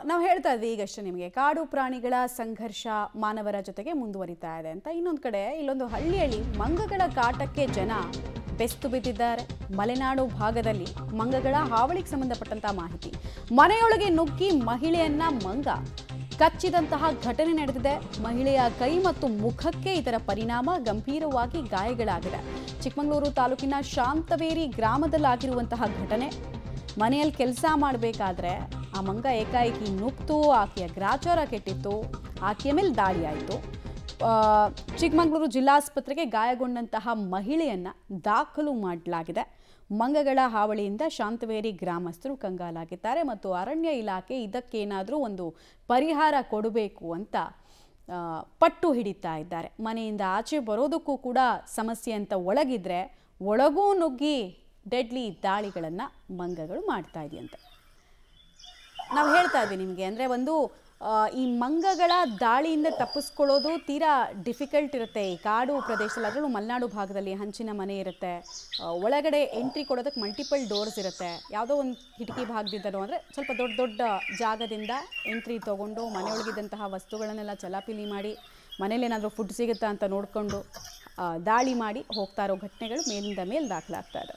ನಾವು ಹೇಳ್ತಾ ಇದ್ವಿ ಈಗಷ್ಟೇ ನಿಮಗೆ ಕಾಡು ಪ್ರಾಣಿಗಳ ಸಂಘರ್ಷ ಮಾನವರ ಜೊತೆಗೆ ಮುಂದುವರಿತಾ ಇದೆ ಅಂತ. ಇನ್ನೊಂದು ಕಡೆ ಇಲ್ಲೊಂದು ಹಳ್ಳಿಯಲ್ಲಿ ಮಂಗಗಳ ಕಾಟಕ್ಕೆ ಜನ ಬೆಸ್ತು ಬಿದ್ದಿದ್ದಾರೆ. ಮಲೆನಾಡು ಭಾಗದಲ್ಲಿ ಮಂಗಗಳ ಹಾವಳಿಗೆ ಸಂಬಂಧಪಟ್ಟಂತ ಮಾಹಿತಿ. ಮನೆಯೊಳಗೆ ನುಗ್ಗಿ ಮಹಿಳೆಯನ್ನ ಮಂಗ ಕಚ್ಚಿದಂತಹ ಘಟನೆ ನಡೆದಿದೆ. ಮಹಿಳೆಯ ಕೈ ಮತ್ತು ಮುಖಕ್ಕೆ ಇದರ ಪರಿಣಾಮ ಗಂಭೀರವಾಗಿ ಗಾಯಗಳಾಗಿದೆ. ಚಿಕ್ಕಮಗಳೂರು ತಾಲೂಕಿನ ಶಾಂತವೇರಿ ಗ್ರಾಮದಲ್ಲಾಗಿರುವಂತಹ ಘಟನೆ. ಮನೆಯಲ್ಲಿ ಕೆಲಸ ಮಾಡಬೇಕಾದ್ರೆ ಆ ಮಂಗ ಏಕಾಏಕಿ ನುಗ್ತು, ಆಕೆಯ ಗ್ರಾಚಾರ ಕೆಟ್ಟಿತ್ತು, ಆಕೆಯ ಮೇಲೆ ದಾಳಿ ಆಯಿತು. ಚಿಕ್ಕಮಗಳೂರು ಜಿಲ್ಲಾಸ್ಪತ್ರೆಗೆ ಗಾಯಗೊಂಡಂತಹ ಮಹಿಳೆಯನ್ನ ದಾಖಲು ಮಾಡಲಾಗಿದೆ. ಮಂಗಗಳ ಹಾವಳಿಯಿಂದ ಶಾಂತವೇರಿ ಗ್ರಾಮಸ್ಥರು ಕಂಗಾಲಾಗಿದ್ದಾರೆ ಮತ್ತು ಅರಣ್ಯ ಇಲಾಖೆ ಇದಕ್ಕೇನಾದರೂ ಒಂದು ಪರಿಹಾರ ಕೊಡಬೇಕು ಅಂತ ಪಟ್ಟು ಹಿಡಿತಾ ಇದ್ದಾರೆ. ಮನೆಯಿಂದ ಆಚೆ ಬರೋದಕ್ಕೂ ಕೂಡ ಸಮಸ್ಯೆ ಅಂತ ಒಳಗಿದ್ರೆ ಒಳಗೂ ನುಗ್ಗಿ ಡೆಡ್ಲಿ ದಾಳಿಗಳನ್ನು ಮಂಗಗಳು ಮಾಡ್ತಾ ಇದೆಯಂತೆ. ನಾವು ಹೇಳ್ತಾ ಇದ್ವಿ ನಿಮಗೆ, ಅಂದರೆ ಒಂದು ಈ ಮಂಗಗಳ ದಾಳಿಯಿಂದ ತಪ್ಪಿಸ್ಕೊಳ್ಳೋದು ತೀರಾ ಡಿಫಿಕಲ್ಟ್ ಇರುತ್ತೆ ಈ ಕಾಡು ಪ್ರದೇಶದಲ್ಲಿ. ಅದರಲ್ಲೂ ಮಲೆನಾಡು ಭಾಗದಲ್ಲಿ ಹಂಚಿನ ಮನೆ ಇರುತ್ತೆ, ಒಳಗಡೆ ಎಂಟ್ರಿ ಕೊಡೋದಕ್ಕೆ ಮಲ್ಟಿಪಲ್ ಡೋರ್ಸ್ ಇರುತ್ತೆ. ಯಾವುದೋ ಒಂದು ಕಿಟಕಿ ಭಾಗದಿಂದನೋ ಅಂದರೆ ಸ್ವಲ್ಪ ದೊಡ್ಡ ದೊಡ್ಡ ಜಾಗದಿಂದ ಎಂಟ್ರಿ ತೊಗೊಂಡು ಮನೆಯೊಳಗಿದ್ದಂತಹ ವಸ್ತುಗಳನ್ನೆಲ್ಲ ಚಲಾಪಿಲಿ ಮಾಡಿ ಮನೇಲಿ ಏನಾದರೂ ಫುಡ್ ಸಿಗುತ್ತಾ ಅಂತ ನೋಡಿಕೊಂಡು ದಾಳಿ ಮಾಡಿ ಹೋಗ್ತಾ ಇರೋ ಘಟನೆಗಳು ಮೇಲಿಂದ ಮೇಲೆ ದಾಖಲಾಗ್ತಾ ಇದೆ.